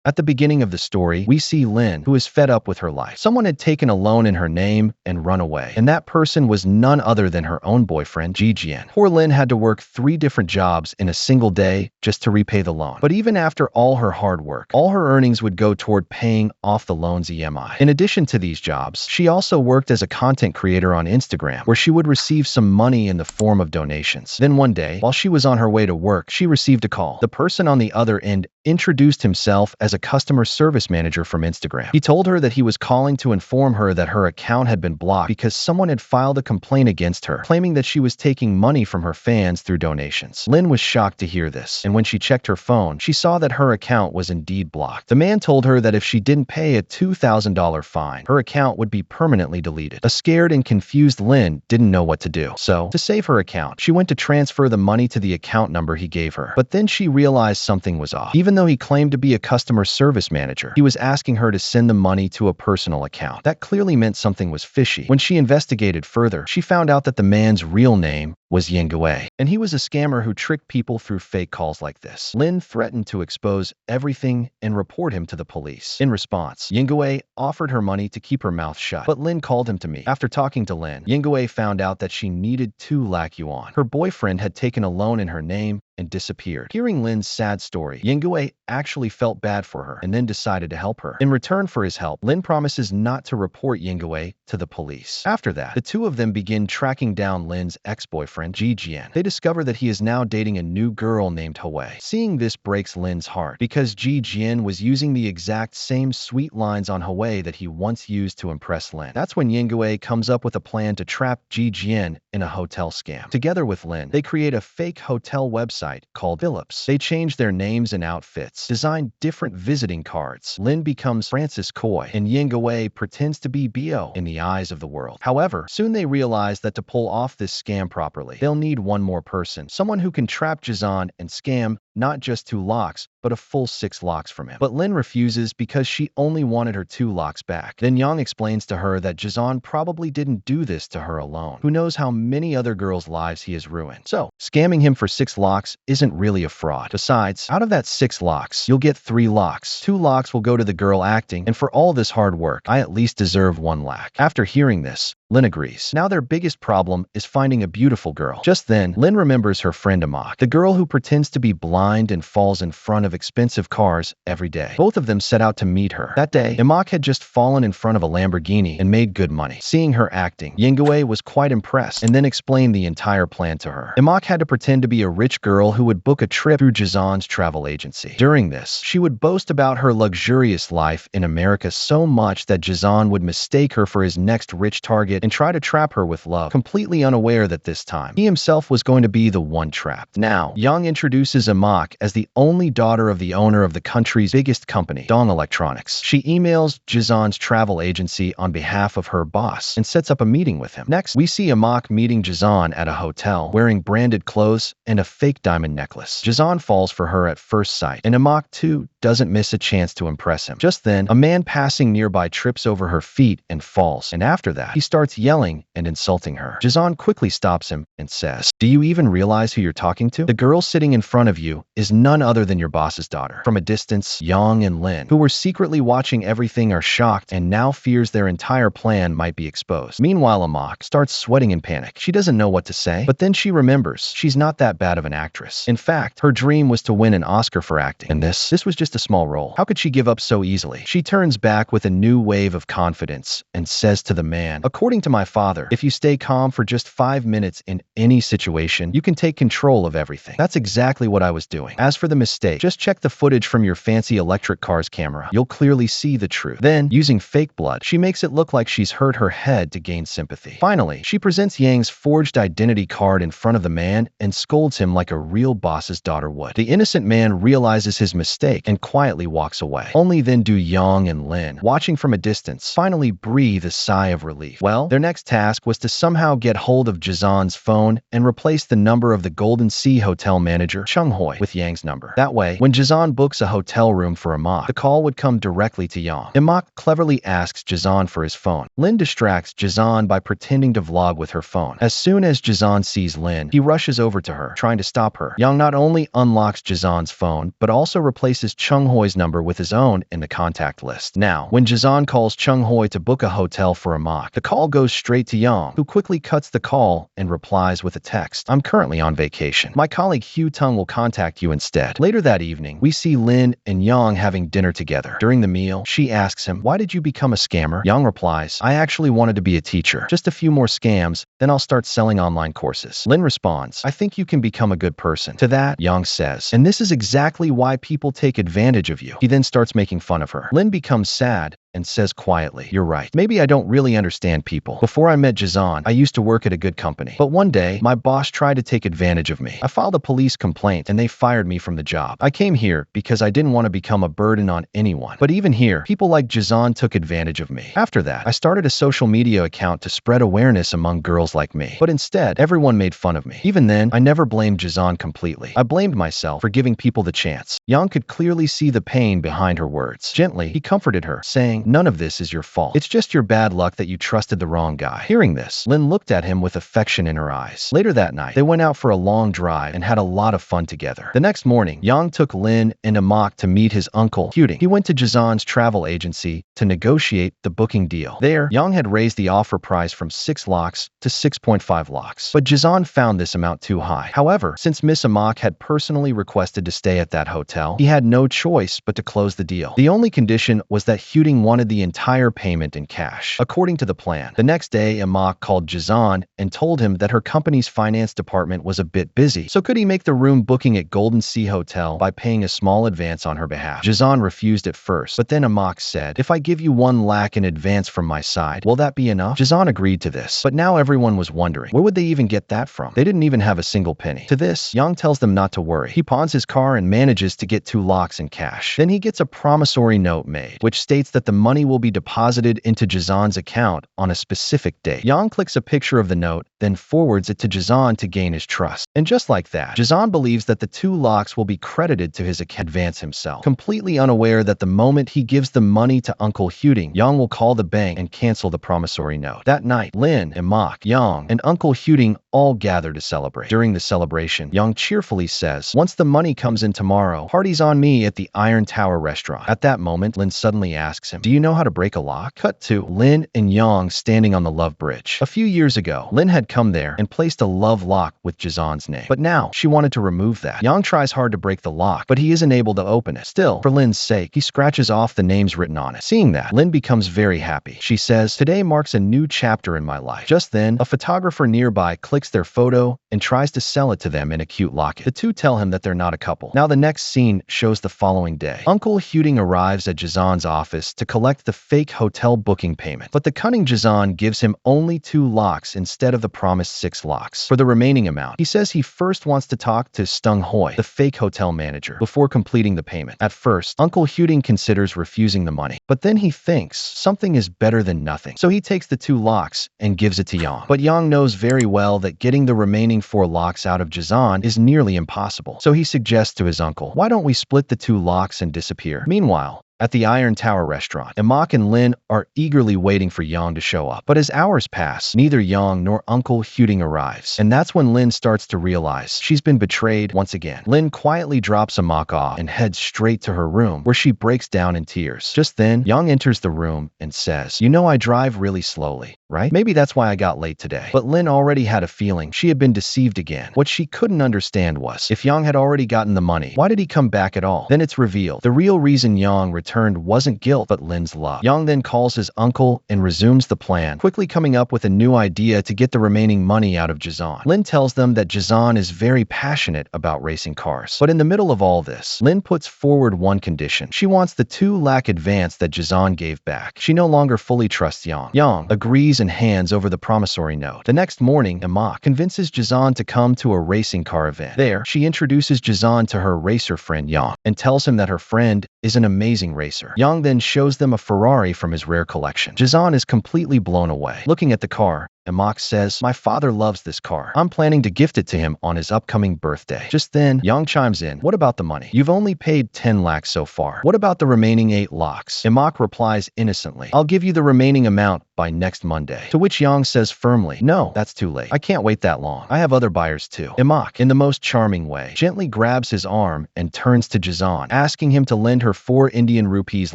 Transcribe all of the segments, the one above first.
At the beginning of the story, we see Lin, who is fed up with her life. Someone had taken a loan in her name and run away, and that person was none other than her own boyfriend, Zhang Zi Jun. Poor Lin had to work 3 different jobs in a single day just to repay the loan. But even after all her hard work, all her earnings would go toward paying off the loan's EMI. In addition to these jobs, she also worked as a content creator on Instagram, where she would receive some money in the form of donations. Then one day, while she was on her way to work, she received a call. The person on the other end introduced himself as a customer service manager from Instagram. He told her that he was calling to inform her that her account had been blocked because someone had filed a complaint against her, claiming that she was taking money from her fans through donations. Lin was shocked to hear this, and when she checked her phone, she saw that her account was indeed blocked. The man told her that if she didn't pay a $2,000 fine, her account would be permanently deleted. A scared and confused Lin didn't know what to do. So, to save her account, she went to transfer the money to the account number he gave her. But then she realized something was off. Even though he claimed to be a customer service manager, he was asking her to send the money to a personal account. That clearly meant something was fishy. When she investigated further, she found out that the man's real name was Yingwei, and he was a scammer who tricked people through fake calls like this. Lin threatened to expose everything and report him to the police. In response, Yingwei offered her money to keep her mouth shut, but Lin called him to me. After talking to Lin, Yingwei found out that she needed 2 lakh yuan. Her boyfriend had taken a loan in her name and disappeared. Hearing Lin's sad story, Yingwei actually felt bad for her and then decided to help her. In return for his help, Lin promises not to report Yingwei to the police. After that, the two of them begin tracking down Lin's ex-boyfriend, Zhang Zi Jun. They discover that he is now dating a new girl named Hui. Seeing this breaks Lin's heart, because Zhang Zi Jun was using the exact same sweet lines on Hui that he once used to impress Lin. That's when Yingwei comes up with a plan to trap Zhang Zi Jun in a hotel scam. Together with Lin, they create a fake hotel website called Phillips. They change their names and outfits, design different visiting cards. Lin becomes Francis Coy, and Yingwei pretends to be Bio in the eyes of the world. However, soon they realize that to pull off this scam properly, they'll need one more person, someone who can trap Jizan and scam not just 2 locks, but a full 6 locks from him. But Lin refuses because she only wanted her 2 locks back. Then Yang explains to her that Jizan probably didn't do this to her alone. Who knows how many other girls' lives he has ruined. So, scamming him for 6 locks isn't really a fraud. Besides, out of that 6 locks, you'll get 3 locks. 2 locks will go to the girl acting, and for all this hard work, I at least deserve 1 lakh. After hearing this, Lin agrees. Now their biggest problem is finding a beautiful girl. Just then, Lin remembers her friend Amak, the girl who pretends to be blind and falls in front of expensive cars every day. Both of them set out to meet her. That day, Amak had just fallen in front of a Lamborghini and made good money. Seeing her acting, Yingwei was quite impressed and then explained the entire plan to her. Amak had to pretend to be a rich girl who would book a trip through Jizan's travel agency. During this, she would boast about her luxurious life in America so much that Jizan would mistake her for his next rich target and try to trap her with love, completely unaware that this time, he himself was going to be the one trapped. Now, Yang introduces Amak as the only daughter of the owner of the country's biggest company, Dong Electronics. She emails Jizan's travel agency on behalf of her boss and sets up a meeting with him. Next, we see Amak meeting Jizan at a hotel, wearing branded clothes and a fake diamond necklace. Jizan falls for her at first sight, and Amak too doesn't miss a chance to impress him. Just then, a man passing nearby trips over her feet and falls, and after that, he starts yelling and insulting her. Jizan quickly stops him and says, "Do you even realize who you're talking to? The girl sitting in front of you is none other than your boss's daughter." From a distance, Yang and Lin, who were secretly watching everything, are shocked and now fears their entire plan might be exposed. Meanwhile, Amak starts sweating in panic. She doesn't know what to say, but then she remembers she's not that bad of an actress. In fact, her dream was to win an Oscar for acting, and this was just a small role. How could she give up so easily? She turns back with a new wave of confidence and says to the man, "According to my father, if you stay calm for just 5 minutes in any situation, you can take control of everything." That's exactly what I was doing. As for the mistake, just check the footage from your fancy electric car's camera. You'll clearly see the truth. Then, using fake blood, she makes it look like she's hurt her head to gain sympathy. Finally, she presents Yang's forged identity card in front of the man and scolds him like a real boss's daughter would. The innocent man realizes his mistake and quietly walks away. Only then do Yang and Lin, watching from a distance, finally breathe a sigh of relief. Well, Well, their next task was to somehow get hold of Jizan's phone and replace the number of the Golden Sea Hotel manager, Xiaohui, with Yang's number. That way, when Jizan books a hotel room for Amak, the call would come directly to Yang. Amak cleverly asks Jizan for his phone. Lin distracts Jizan by pretending to vlog with her phone. As soon as Jizan sees Lin, he rushes over to her, trying to stop her. Yang not only unlocks Jizan's phone, but also replaces Chenghui's number with his own in the contact list. Now, when Jizan calls Chenghui to book a hotel for Amak, the call goes straight to Yang, who quickly cuts the call and replies with a text. "I'm currently on vacation. My colleague Hugh Tung will contact you instead." Later that evening, we see Lin and Yang having dinner together. During the meal, she asks him, "Why did you become a scammer?" Yang replies, "I actually wanted to be a teacher. Just a few more scams, then I'll start selling online courses." Lin responds, "I think you can become a good person." To that, Yang says, "And this is exactly why people take advantage of you." He then starts making fun of her. Lin becomes sad and says quietly, "You're right. Maybe I don't really understand people. Before I met Jizan, I used to work at a good company. But one day, my boss tried to take advantage of me. I filed a police complaint and they fired me from the job. I came here because I didn't want to become a burden on anyone. But even here, people like Jizan took advantage of me. After that, I started a social media account to spread awareness among girls like me. But instead, everyone made fun of me. Even then, I never blamed Jizan completely. I blamed myself for giving people the chance." Yang could clearly see the pain behind her words. Gently, he comforted her, saying, "None of this is your fault. It's just your bad luck that you trusted the wrong guy." Hearing this, Lin looked at him with affection in her eyes. Later that night, they went out for a long drive and had a lot of fun together. The next morning, Yang took Lin and Amak to meet his uncle, Huting. He went to Jizan's travel agency to negotiate the booking deal. There, Yang had raised the offer price from 6 lakhs to 6.5 lakhs. But Jizan found this amount too high. However, since Miss Amak had personally requested to stay at that hotel, he had no choice but to close the deal. The only condition was that Huting wanted the entire payment in cash. According to the plan, the next day Amak called Jizan and told him that her company's finance department was a bit busy, so could he make the room booking at Golden Sea Hotel by paying a small advance on her behalf. Jizan refused at first, but then Amak said, "If I give you 1 lakh in advance from my side, will that be enough?" Jizan agreed to this, but now everyone was wondering, where would they even get that from? They didn't even have a single penny. To this, Yang tells them not to worry. He pawns his car and manages to get 2 lakhs in cash. Then he gets a promissory note made, which states that the money will be deposited into Jizan's account on a specific date. Yang clicks a picture of the note, then forwards it to Jizan to gain his trust. And just like that, Jizan believes that the 2 lakhs will be credited to his advance himself, completely unaware that the moment he gives the money to Uncle Huting, Yang will call the bank and cancel the promissory note. That night, Lin, Amak, Yang, and Uncle Huting all gather to celebrate. During the celebration, Yang cheerfully says, "Once the money comes in tomorrow, party's on me at the Iron Tower restaurant." At that moment, Lin suddenly asks him, "Do you know how to break a lock?" Cut to Lin and Yang standing on the love bridge. A few years ago, Lin had come there and placed a love lock with Jizan's name. But now, she wanted to remove that. Yang tries hard to break the lock, but he isn't able to open it. Still, for Lin's sake, he scratches off the names written on it. Seeing that, Lin becomes very happy. She says, "Today marks a new chapter in my life." Just then, a photographer nearby clicks their photo and tries to sell it to them in a cute locket. The two tell him that they're not a couple. Now the next scene shows the following day. Uncle Huting arrives at Jizan's office to collect the fake hotel booking payment, but the cunning Jizan gives him only 2 lakhs instead of the promised 6 lakhs. For the remaining amount, he says he first wants to talk to Dong Xiaohui, the fake hotel manager, before completing the payment. At first, Uncle Huting considers refusing the money, but then he thinks something is better than nothing. So he takes the 2 lakhs and gives it to Yang. But Yang knows very well that getting the remaining 4 lakhs out of Jizan is nearly impossible. So he suggests to his uncle, "Why don't we split the 2 lakhs and disappear?" Meanwhile, at the Iron Tower restaurant, Amak and Lin are eagerly waiting for Yang to show up. But as hours pass, neither Yang nor Uncle Huting arrives. And that's when Lin starts to realize she's been betrayed once again. Lin quietly drops Amak off and heads straight to her room, where she breaks down in tears. Just then, Yang enters the room and says, "You know I drive really slowly, right? Maybe that's why I got late today." But Lin already had a feeling she had been deceived again. What she couldn't understand was, if Yang had already gotten the money, why did he come back at all? Then it's revealed, the real reason Yang returned wasn't guilt but Lin's love. Yang then calls his uncle and resumes the plan, quickly coming up with a new idea to get the remaining money out of Jizan. Lin tells them that Jizan is very passionate about racing cars. But in the middle of all this, Lin puts forward one condition. She wants the 2 lakh advance that Jizan gave back. She no longer fully trusts Yang. Yang agrees and hands over the promissory note. The next morning, Amak convinces Jizan to come to a racing car event. There, she introduces Jizan to her racer friend Yang and tells him that her friend is an amazing racing racer. Yang then shows them a Ferrari from his rare collection. Jizan is completely blown away. Looking at the car, Amak says, "My father loves this car. I'm planning to gift it to him on his upcoming birthday." Just then, Yang chimes in, "What about the money? You've only paid 10 lakhs so far. What about the remaining 8 lakhs?" Amak replies innocently, "I'll give you the remaining amount by next Monday." To which Yang says firmly, "No, that's too late. I can't wait that long. I have other buyers too." Amak, in the most charming way, gently grabs his arm and turns to Jizan, asking him to lend her 4 Indian rupees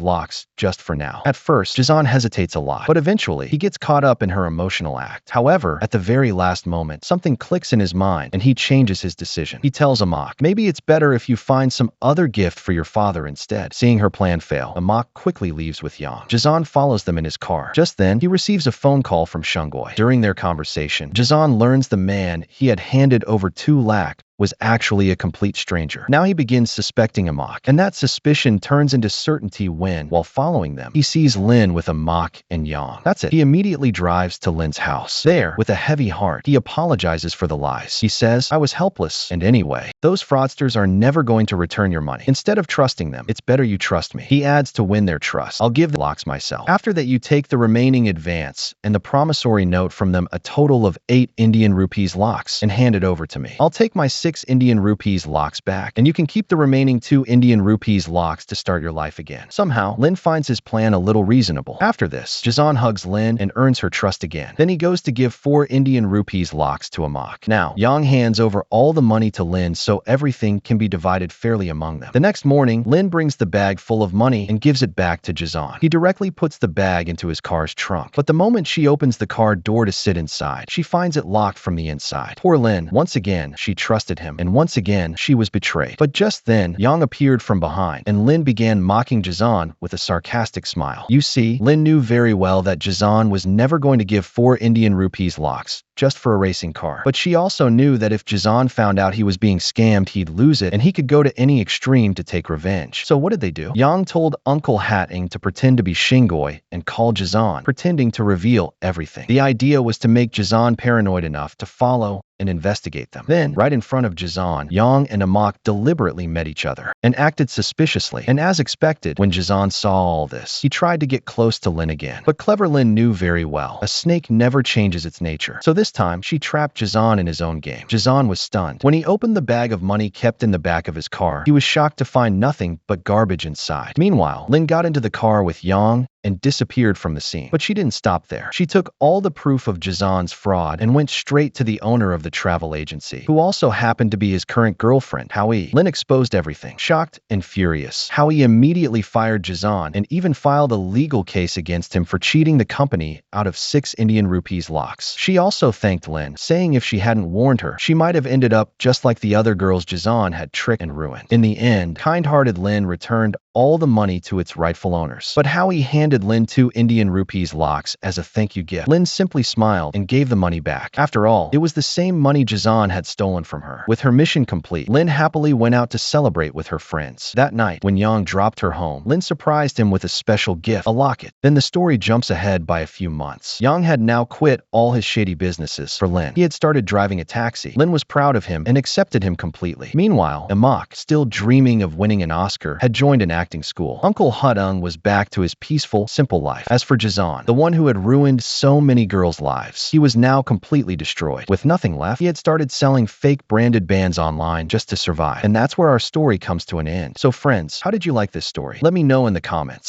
lakhs just for now. At first, Jizan hesitates a lot, but eventually, he gets caught up in her emotional act. However, at the very last moment, something clicks in his mind and he changes his decision. He tells Amak, "Maybe it's better if you find some other gift for your father instead." Seeing her plan fail, Amak quickly leaves with Yang. Jizan follows them in his car. Just then, he receives a phone call from Shengoi. During their conversation, Jizan learns the man he had handed over 2 lakh was actually a complete stranger. Now he begins suspecting Amak, and that suspicion turns into certainty when, while following them, he sees Lin with Amak and Yang. That's it. He immediately drives to Lin's house. There, with a heavy heart, he apologizes for the lies. He says, "I was helpless, and anyway, those fraudsters are never going to return your money. Instead of trusting them, it's better you trust me." He adds, to win their trust, "I'll give the lakhs myself. After that, you take the remaining advance and the promissory note from them, a total of 8 Indian rupees lakhs, and hand it over to me. I'll take my 6 Indian rupees lakhs back, and you can keep the remaining 2 Indian rupees lakhs to start your life again." Somehow, Lin finds his plan a little reasonable. After this, Jizan hugs Lin and earns her trust again. Then he goes to give 4 Indian rupees lakhs to Amak. Now, Yang hands over all the money to Lin so everything can be divided fairly among them. The next morning, Lin brings the bag full of money and gives it back to Jizan. He directly puts the bag into his car's trunk. But the moment she opens the car door to sit inside, she finds it locked from the inside. Poor Lin, once again, she trusted him, and once again, she was betrayed. But just then, Yang appeared from behind, and Lin began mocking Jizan with a sarcastic smile. You see, Lin knew very well that Jizan was never going to give 4 Indian rupees lakhs just for a racing car. But she also knew that if Jizan found out he was being scammed, he'd lose it, and he could go to any extreme to take revenge. So what did they do? Yang told Uncle Hatting to pretend to be Shengoi and call Jizan, pretending to reveal everything. The idea was to make Jizan paranoid enough to follow and investigate them. Then, right in front of Jizan, Yang and Amak deliberately met each other and acted suspiciously. And as expected, when Jizan saw all this, he tried to get close to Lin again. But clever Lin knew very well, a snake never changes its nature. So this time, she trapped Jizan in his own game. Jizan was stunned. When he opened the bag of money kept in the back of his car, he was shocked to find nothing but garbage inside. Meanwhile, Lin got into the car with Yang and disappeared from the scene. But she didn't stop there. She took all the proof of Jizan's fraud and went straight to the owner of the travel agency, who also happened to be his current girlfriend, Hui. Lin exposed everything. Shocked and furious, Hui immediately fired Jizan and even filed a legal case against him for cheating the company out of 6 Indian rupees lakhs. She also thanked Lin, saying if she hadn't warned her, she might have ended up just like the other girls Jizan had tricked and ruined. In the end, kind-hearted Lin returned all the money to its rightful owners. But Hui handed Lin 2 Indian rupees lakhs as a thank you gift. Lin simply smiled and gave the money back. After all, it was the same money Jizan had stolen from her. With her mission complete, Lin happily went out to celebrate with her friends. That night, when Yang dropped her home, Lin surprised him with a special gift, a locket. Then the story jumps ahead by a few months. Yang had now quit all his shady businesses for Lin. He had started driving a taxi. Lin was proud of him and accepted him completely. Meanwhile, Amak, still dreaming of winning an Oscar, had joined an acting school. Uncle Hudung was back to his peaceful, simple life. As for Jizan, the one who had ruined so many girls' lives, he was now completely destroyed. With nothing left, he had started selling fake branded bands online just to survive. And that's where our story comes to an end. So friends, how did you like this story? Let me know in the comments.